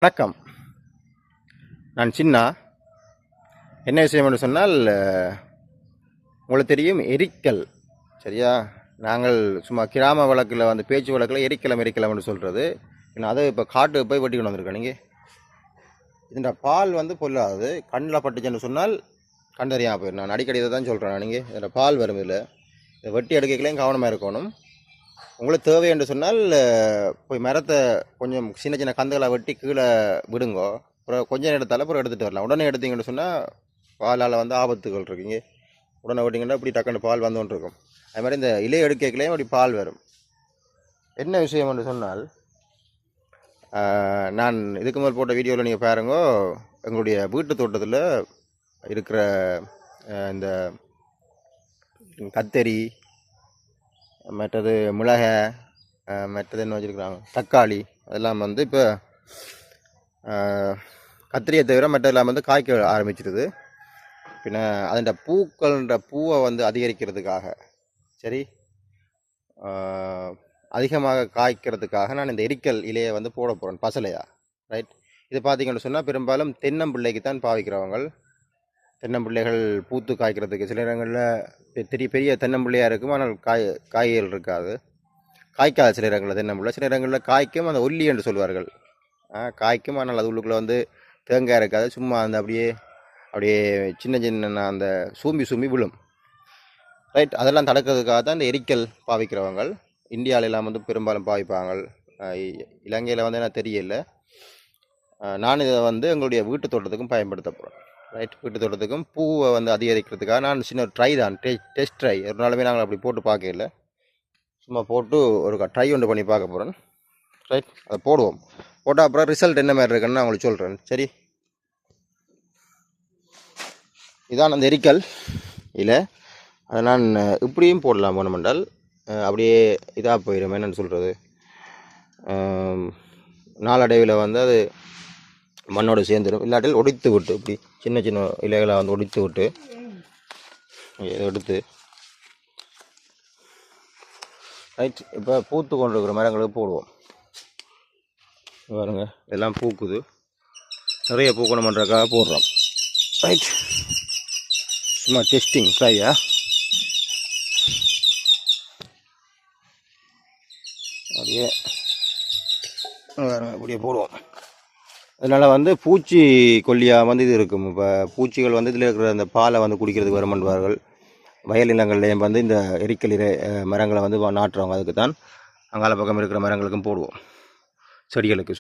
வணக்கம். நான் சின்னா. என்ன விஷயம் என்று சொன்னால், உங்களுக்கு தெரியும் எரிக்கல், சரியா? நாங்கள் சும்மா கிராம வழக்கில் பேச்சு வழக்கில் எரிக்கலம் என்று சொல்கிறது. அதை இப்போ காட்டு போய் வெட்டி கொண்டு வந்திருக்கேன். நீங்கள் இந்த பால் பொல்லாது கண்ணில் பட்டுச்சுன்னு சொன்னால் கண்டறியாமல் போயிடும். நான் அடிக்கடி இதை தான் சொல்கிறேன். நீங்கள் இதில் பால் வரும். இதை வெட்டி எடுக்கலையும் கவனமாக இருக்கணும். உங்களுக்கு தேவை என்று சொன்னால் போய் மரத்தை கொஞ்சம் சின்ன சின்ன கந்துகளை வெட்டி கீழே விடுங்கோ. அப்புறம் கொஞ்சம் எடுத்தாலும் அப்புறம் எடுத்துகிட்டு வரலாம். உடனே எடுத்தீங்கன்னு சொன்னால் பாலால் ஆபத்துகள் இருக்குங்க. உடனே வெட்டிங்கன்னா இப்படி டக்குன்னு பால் வந்துகிட்டு இருக்கும். அது மாதிரி இந்த இலை எடுக்கலையும் அப்படி பால் வரும். என்ன விஷயம் என்று சொன்னால், நான் இதுக்கு மேல் போட்ட வீடியோவில் நீங்கள் பாருங்கோ, எங்களுடைய வீட்டு தோட்டத்தில் இருக்கிற இந்த கத்தரி, மற்றது மிளகை, மற்றது என்ன வச்சுருக்குறாங்க, தக்காளி, அதெல்லாம் இப்போ கத்திரியை தவிர மற்றெல்லாம் காய்க்க ஆரம்பிச்சிருது. பின்ன அதோட பூவை அதிகரிக்கிறதுக்காக, சரி, அதிகமாக காய்க்கிறதுக்காக நான் இந்த எரிக்கல் இலையை போட போகிறேன், பசலையா. ரைட். இது பார்த்தீங்கன்னு சொன்னால் பெரும்பாலும் தென்னம்பிள்ளைக்கு தான் பாவிக்கிறவங்க. தென்னம்பிள்ளைகள் பூத்து காய்க்கிறதுக்கு சில இடங்களில் பெரிய தென்னம்பிள்ளையாக இருக்கும், ஆனால் காய்கள் இருக்காது, காய்க்காது. சில இடங்களில் தென்னம்பிள்ளை, சில இடங்களில் காய்க்கும். அந்த ஒல்லி என்று சொல்வார்கள். காய்க்கும், ஆனால் அது உள்ளுக்குள்ளே தேங்காய் இருக்காது. சும்மா அப்படியே சின்ன சின்ன அந்த சூம்பி விழும். ரைட். அதெல்லாம் தடுக்கிறதுக்காக தான் இந்த எரிக்கல் பாவிக்கிறவங்க. இந்தியாவிலெல்லாம் பெரும்பாலும் பாவிப்பாங்க. இலங்கையில் எனக்கு தெரியல. நான் இதை எங்களுடைய வீட்டு தோட்டத்துக்கும் பயன்படுத்த போகிறேன். ரைட். வீட்டு தோட்டத்துக்கும் பூவை அதிகரிக்கிறதுக்காக நான் சின்ன ட்ரை தான், டெஸ்ட் ட்ரை. ஒரு நாளுமே நாங்கள் அப்படி போட்டு பார்க்கல, சும்மா போட்டு ஒரு ட்ரை ஒன்று பண்ணி பார்க்க போகிறேன். ரைட். அதை போடுவோம். போட்டால் அப்புறம் ரிசல்ட் என்ன மாதிரி இருக்குன்னு நான் உங்களுக்கு சொல்கிறேன். சரி, இதான் அந்த எரிக்கல் இல்லை. அதை நான் இப்படியும் போடலாம். போனமென்றால் அப்படியே இதாக போயிடும். என்னென்னு சொல்கிறது, நாளடைவில் அது மண்ணோடு சேர்ந்துடும். இல்லாட்டில் ஒடித்து விட்டு இப்படி சின்ன சின்ன இலைகளை ஒடித்து விட்டு எடுத்து, ரைட். இப்போ பூத்து கொண்டு இருக்கிற மரங்களுக்கு போடுவோம். பாருங்க, எல்லாம் பூக்குது. நிறைய பூக்கணுமன்றக்காக போடுறோம். ரைட். சும்மா டெஸ்டிங் ட்ரையா. அப்படியே பாருங்க, அப்படியே போடுவோம். அதனால் பூச்சி கொல்லியாக இது இருக்கும். இப்போ பூச்சிகள் இதில் இருக்கிற அந்த பாலை குடிக்கிறதுக்கு வருமன்பார்கள். வயல் நிலங்கள்லேயும் இந்த எரிக்கல் மரங்களை நாட்டுறவங்க. அதுக்கு தான் அங்கால பக்கம் இருக்கிற மரங்களுக்கும் போடுவோம், செடிகளுக்கு.